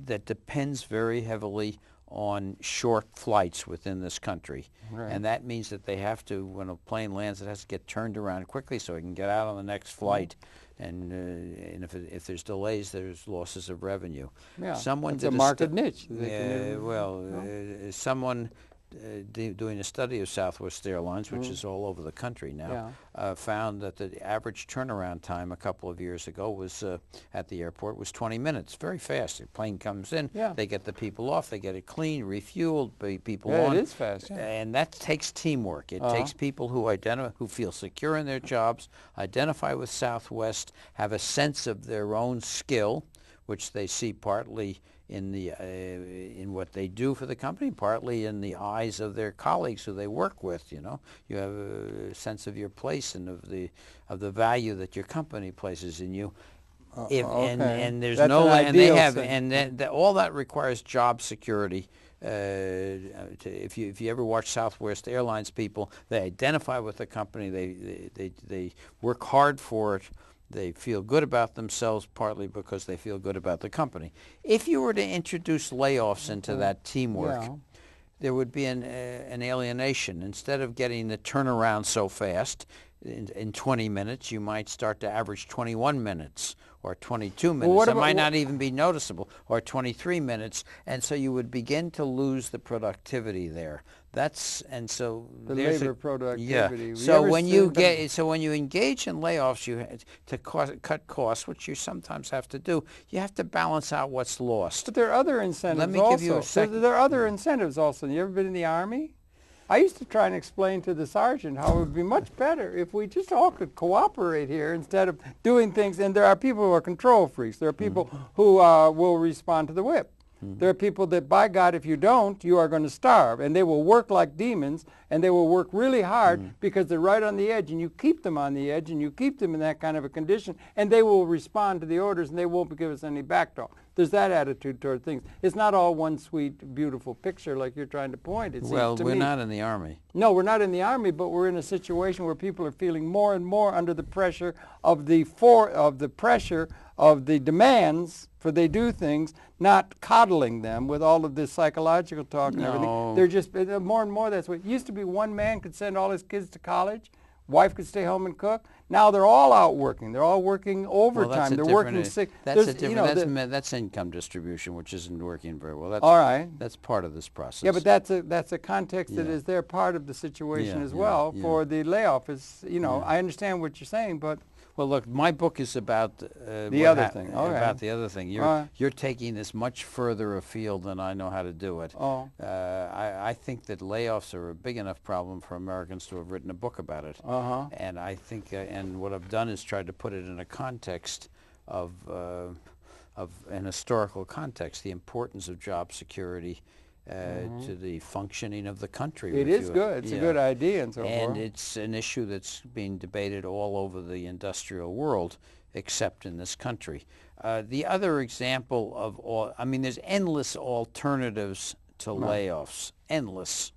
that depends very heavily on short flights within this country. Right. And that means that they have to, when a plane lands, it has to get turned around quickly so it can get out on the next flight. And if there's delays, there's losses of revenue. Yeah, someone it's did a market niche. Someone doing a study of Southwest Airlines, which is all over the country now, found that the average turnaround time a couple of years ago was at the airport was 20 minutes. Very fast. The plane comes in, they get the people off, they get it clean, refueled, people on. It is fast. And that takes teamwork. It takes people who feel secure in their jobs, identify with Southwest, have a sense of their own skill, which they see partly in what they do for the company, partly in the eyes of their colleagues who they work with. You have a sense of your place and of the value that your company places in you. And there's all that requires job security. If you ever watch Southwest Airlines people, they identify with the company. They work hard for it. They feel good about themselves partly because they feel good about the company. If you were to introduce layoffs into that teamwork, there would be an alienation. Instead of getting the turnaround so fast, in 20 minutes, you might start to average 21 minutes or 22 minutes. Well, it might not even be noticeable, or 23 minutes, and so you would begin to lose the productivity there. So the labor productivity. Yeah. So when you engage in layoffs, to cut costs, which you sometimes have to do, you have to balance out what's lost. But there are other incentives. Let me give you a second. There are other incentives also. You ever been in the Army? I used to try and explain to the sergeant how it would be much better if we just all could cooperate here instead of doing things. And there are people who are control freaks. There are people who will respond to the whip. There are people that, by God, if you don't, you are going to starve. And they will work like demons, and they will work really hard because they're right on the edge, and you keep them on the edge, and you keep them in that kind of a condition, and they will respond to the orders, and they won't give us any back talk. There's that attitude toward things. It's not all one sweet, beautiful picture like you're trying to point. It seems to me. We're not in the Army. No, we're not in the Army, but we're in a situation where people are feeling more and more under the pressure of the demands for they do things, not coddling them with all of this psychological talk and everything. They're just more and more that's what it used to be. One man could send all his kids to college. wife could stay home and cook. Now they're all out working. They're all working overtime. They're working sick. That's income distribution, which isn't working very well. That's, all right. That's part of this process. Yeah, but that's a context that is there, part of the situation as well for the layoff. Is I understand what you're saying, but. Well, look, my book is about the other thing. About the other thing. You're taking this much further afield than I know how to do it. Oh. I think that layoffs are a big enough problem for Americans to have written a book about it. And I think, and what I've done is tried to put it in a context of an historical context, the importance of job security to the functioning of the country. It is good. It's a good idea and so forth. And it's an issue that's being debated all over the industrial world, except in this country. The other example of there's endless alternatives to layoffs, endless.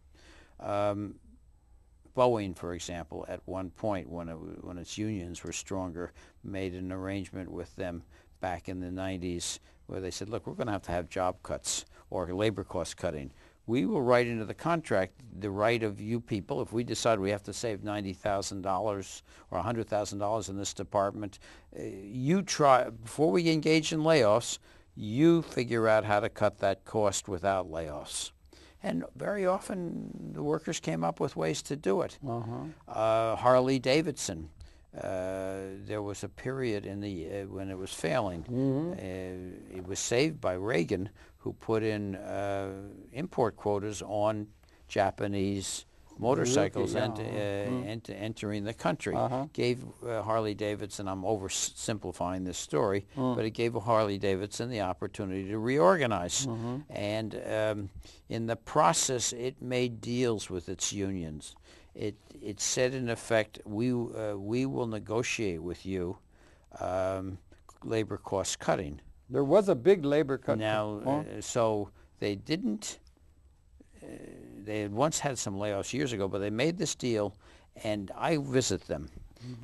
Boeing, for example, at one point when its unions were stronger, made an arrangement with them back in the 90s where they said, look, we're going to have job cuts or labor cost cutting. We will write into the contract the right of you people, if we decide we have to save $90,000 or $100,000 in this department, you try, before we engage in layoffs, you figure out how to cut that cost without layoffs. And very often the workers came up with ways to do it. Harley Davidson. There was a period in the when it was failing. It was saved by Reagan, who put in import quotas on Japanese motorcycles entering the country. Gave Harley Davidson, I'm oversimplifying this story, but it gave Harley Davidson the opportunity to reorganize. And in the process, it made deals with its unions. It said, in effect, we will negotiate with you labor cost cutting. There was a big labor cut. Now, so they didn't. They had once had some layoffs years ago, but they made this deal, and I visit them,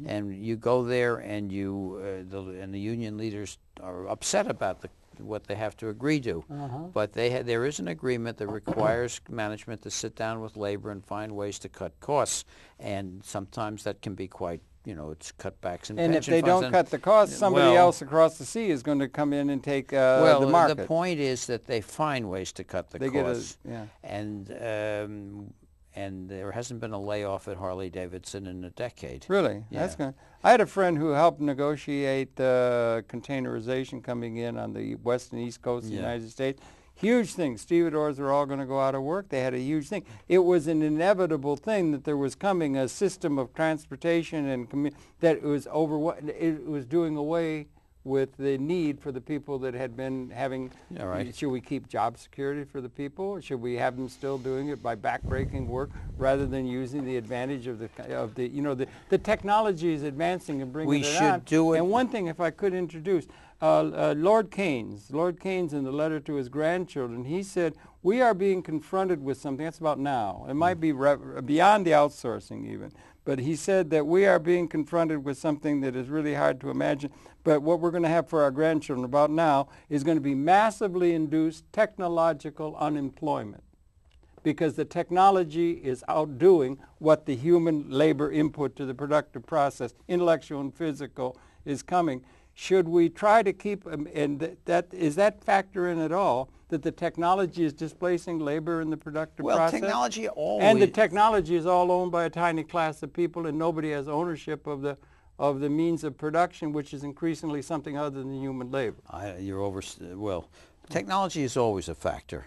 and you go there, and the union leaders are upset about what they have to agree to, but there is an agreement that requires management to sit down with labor and find ways to cut costs, and sometimes that can be quite. It's cutbacks in pension funds. And if they don't cut the costs, somebody else across the sea is going to come in and take the market. The point is that they find ways to cut the costs. And there hasn't been a layoff at Harley Davidson in a decade. Really? Yeah. That's good. I had a friend who helped negotiate containerization coming in on the west and east coast of the United States. Huge thing. Stevedores were all going to go out of work. They had a huge thing. It was an inevitable thing that there was coming a system of transportation and that it was doing away with the need for the people that had been having. Should we keep job security for the people, or should we have them still doing it by backbreaking work rather than using the advantage of the technology is advancing and bringing it on. We should do it. And one thing, if I could introduce. Lord Keynes in the letter to his grandchildren, he said, we are being confronted with something, that's about now, it might be beyond the outsourcing even, but he said that we are being confronted with something that is really hard to imagine, but what we're going to have for our grandchildren about now is going to be massively induced technological unemployment, because the technology is outdoing what the human labor input to the productive process, intellectual and physical, is coming. Should we try to keep, and is that factor in at all, that the technology is displacing labor in the productive process? Well, technology always... And the technology is all owned by a tiny class of people, and nobody has ownership of the means of production, which is increasingly something other than human labor. Technology is always a factor,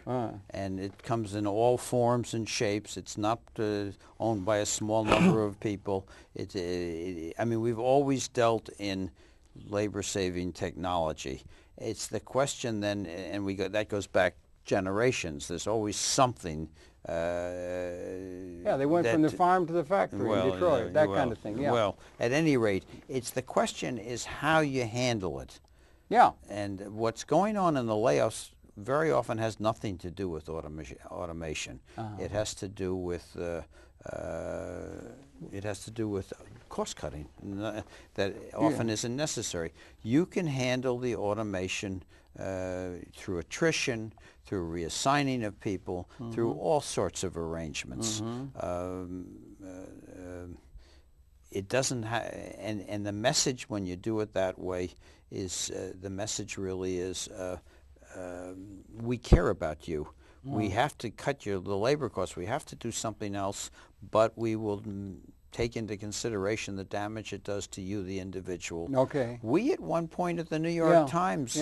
and it comes in all forms and shapes. It's not owned by a small number of people. We've always dealt in labor-saving technology. It's the question then, and that goes back generations. There's always something. They went from the farm to the factory in Detroit, that kind of thing. Yeah. Well, at any rate, the question is how you handle it. Yeah. And what's going on in the layoffs very often has nothing to do with automation. It has to do with cost cutting that often isn't necessary. You can handle the automation through attrition, through reassigning of people, through all sorts of arrangements. it doesn't and the message when you do it that way is the message really is we care about you. We have to cut the labor costs. We have to do something else, but we will take into consideration the damage it does to you, the individual. Okay. We at one point at the New York Times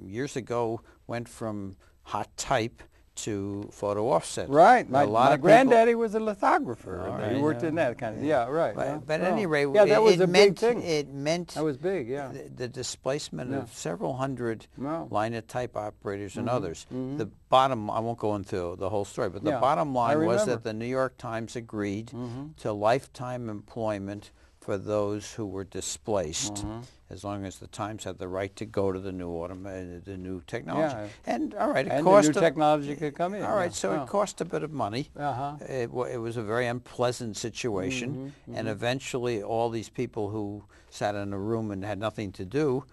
years ago went from hot type to photo offset. Right. My granddaddy was a lithographer. Right, he worked in that kind of. Yeah. Right. But at any rate, that was a big big thing. It meant that was big. Yeah. The displacement of several hundred Wow. line-of-type operators and others. The bottom, I won't go into the whole story, but the bottom line was that the New York Times agreed to lifetime employment for those who were displaced, as long as the Times had the right to go to the new technology. Yeah. And all right, and the new technology could come in. All right, so it cost a bit of money. Uh-huh. It was a very unpleasant situation, and eventually all these people who sat in a room and had nothing to do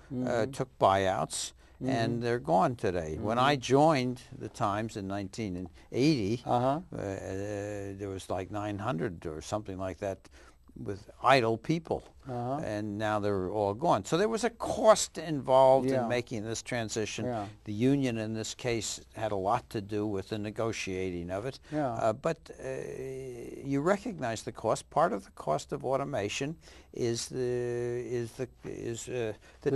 took buyouts. And they're gone today. When I joined the Times in 1980, there was like 900 or something like that with idle people, and now they're all gone. So there was a cost involved in making this transition. The union in this case had a lot to do with the negotiating of it. But you recognize the cost. Part of the cost of automation is the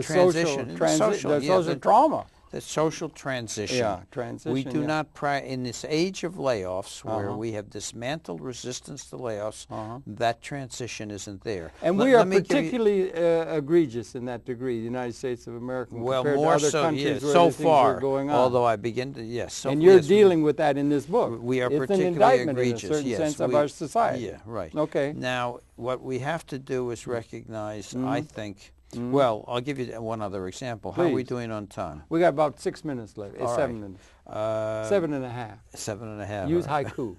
transition, the social trauma. The social transition. Yeah, transition. We do not, in this age of layoffs, where we have dismantled resistance to layoffs, that transition isn't there. And we are particularly egregious in that degree, the United States of America, well, compared more to other so, countries where so these things far, are going on. although I begin to, yes. And you're dealing with that in this book. We are it's particularly an indictment egregious, in a certain yes, sense of our society. Yeah, right. Okay. Now, what we have to do is recognize, I think, well, I'll give you one other example. How are we doing on time? We got about 6 minutes left. It's 7 minutes. 7 and a half. 7.5. Use haiku.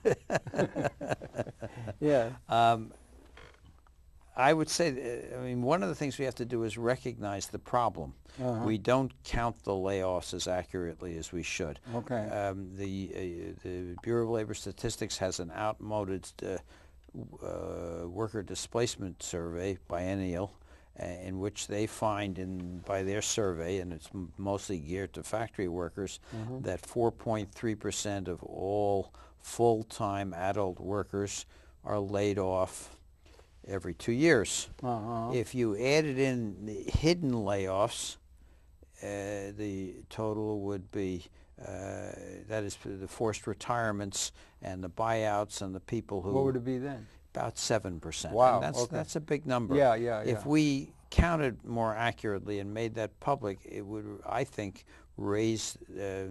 Yeah. I would say, I mean, one of the things we have to do is recognize the problem. We don't count the layoffs as accurately as we should. Okay. The Bureau of Labor Statistics has an outmoded worker displacement survey, biennial, in which they find by their survey, and it's mostly geared to factory workers, that 4.3% of all full-time adult workers are laid off every 2 years. If you added in the hidden layoffs, the total would be, that is the forced retirements and the buyouts and the people who... What would it be then? About 7%. Wow, and that's a big number. Yeah. If we counted more accurately and made that public, it would, I think, raise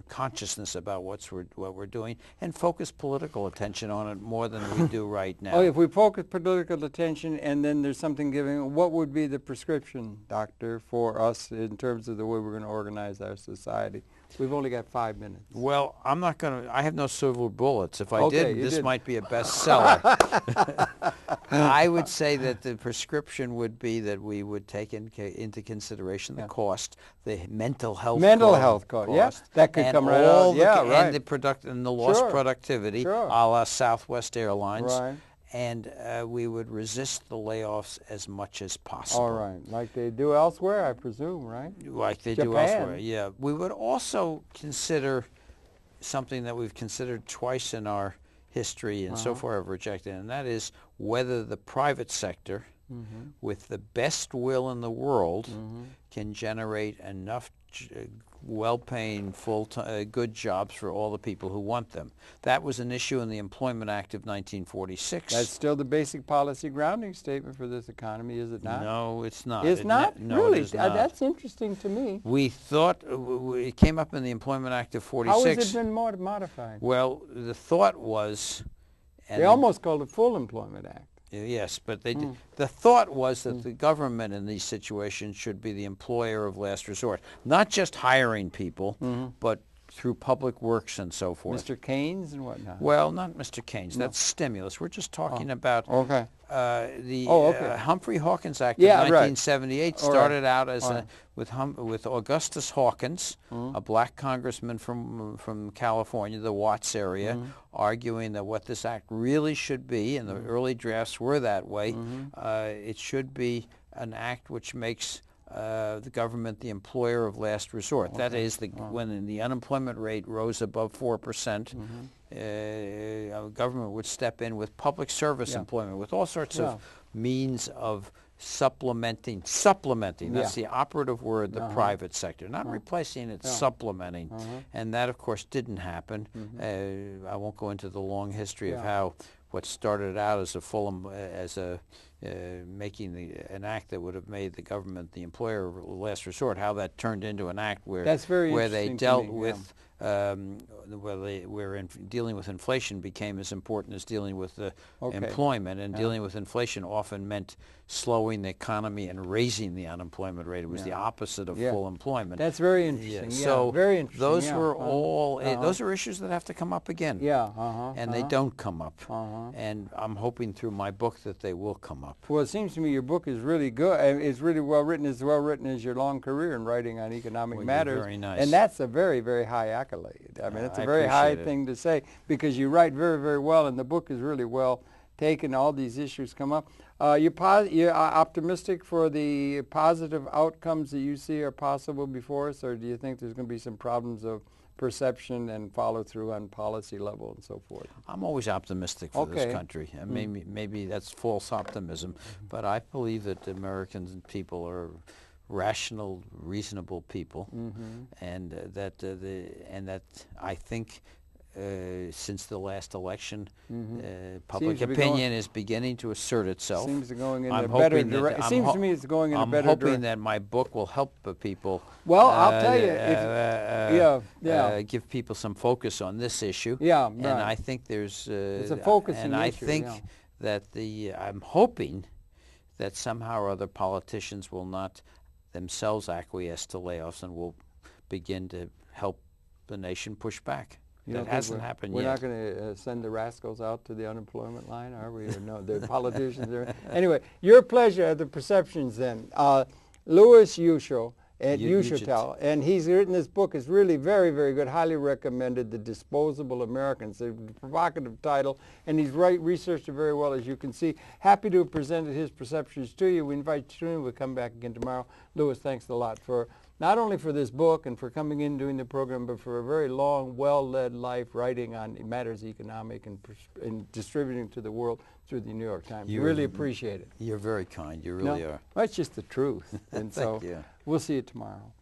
consciousness about what we're doing and focus political attention on it more than we do right now. Oh, if we focus political attention and then there's something giving, what would be the prescription, Doctor, for us in terms of the way we're going to organize our society? We've only got 5 minutes. Well, I'm not going to, I have no silver bullets. If I did, this might be a bestseller. I would say that the prescription would be that we would take into consideration the cost, the mental health cost. Yeah, that could come right out. And the lost productivity, a la Southwest Airlines. Right. And we would resist the layoffs as much as possible. All right, like they do elsewhere, I presume, right? Like they do elsewhere, yeah. We would also consider something that we've considered twice in our history and so far have rejected, and that is whether the private sector, with the best will in the world, can generate enough well-paying, good jobs for all the people who want them. That was an issue in the Employment Act of 1946. That's still the basic policy grounding statement for this economy, is it not? No, it's not. It's not? No, really? it is not. That's interesting to me. We thought, it came up in the Employment Act of 46. How has it been modified? Well, the thought was... They almost called it Full Employment Act. Yes, but they did. The thought was that the government in these situations should be the employer of last resort, not just hiring people, but through public works and so forth. Mr. Keynes and whatnot. Well, not Mr. Keynes. No. That's stimulus. We're just talking about the Humphrey Hawkins Act of 1978 started out as with Augustus Hawkins, a black congressman from California, the Watts area, arguing that what this act really should be, and the early drafts were that way, it should be an act which makes the government the employer of last resort. That is, when the unemployment rate rose above 4%, government would step in with public service employment, with all sorts of means of supplementing, that's the operative word, the private sector, not replacing it, supplementing. And that, of course, didn't happen. I won't go into the long history of how what started out as making an act that would have made the government the employer of last resort, how that turned into an act where they dealt with where dealing with inflation became as important as dealing with the employment, and dealing with inflation often meant slowing the economy and raising the unemployment rate. It was the opposite of full employment. That's very interesting. So very interesting. Those were all those are issues that have to come up again. And they don't come up. And I'm hoping through my book that they will come up. Well, it seems to me your book is really good. It's really well written, as well written as your long career in writing on economic matters. Very nice. And that's a very, very high accolade. I mean, it's a very high thing to say, because you write very, very well, and the book is really well taken. All these issues come up. You're optimistic for the positive outcomes that you see are possible before us, or do you think there's going to be some problems of perception and follow through on policy level and so forth? I'm always optimistic for this country. And maybe that's false optimism, but I believe that American people are rational, reasonable people, and that I think since the last election, public opinion is beginning to assert itself. Seems to going in a better direction. It seems to me it's going in a better direction. I'm hoping that my book will help people. Well, I'll tell you, give people some focus on this issue. And I think there's it's a focusing and I think that I'm hoping that somehow or other politicians will not themselves acquiesce to layoffs and will begin to help the nation push back. That hasn't happened yet. We're not going to send the rascals out to the unemployment line, are we? Or no, the politicians are. Anyway, your pleasure, the perceptions then. Louis Uchitelle at Uchitelle, and he's written this book. It's really very, very good. Highly recommended. The Disposable Americans. A provocative title, and he's researched it very well, as you can see. Happy to have presented his perceptions to you. We invite you to tune in. We'll come back again tomorrow. Louis, thanks a lot for not only for this book and for coming in doing the program, but for a very long, well-led life writing on matters economic and distributing to the world through the New York Times. You really appreciate it. You're very kind. You really are. Well, it's just the truth. And so you. We'll see you tomorrow.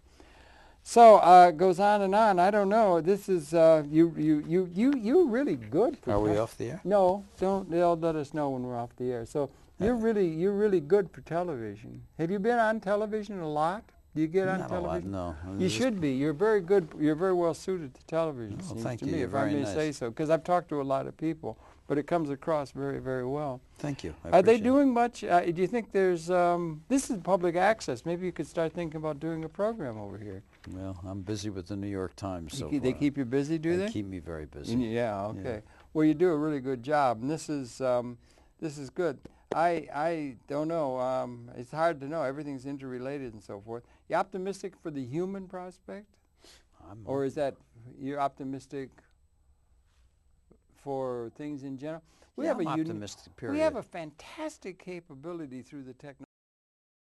So it goes on and on. I don't know. This is you really good. Are we off the air? No, they'll let us know when we're off the air. So you're really good for television. Have you been on television a lot? Do you get on television? Not a lot, no. You should be. You're very good. You're very well suited to television. Oh, seems thank to you. me, You're if I very may nice. say so, because I've talked to a lot of people, but it comes across very, very well. Thank you. Are they doing much? Do you think there's? This is public access. Maybe you could start thinking about doing a program over here. Well, I'm busy with the New York Times. They keep you busy, do they? They keep me very busy. Yeah. Okay. Yeah. Well, you do a really good job, and this is good. I don't know. It's hard to know. Everything's interrelated and so forth. You optimistic for the human prospect? Or is that you're optimistic for things in general? I'm optimistic, period. We have a fantastic capability through the technology.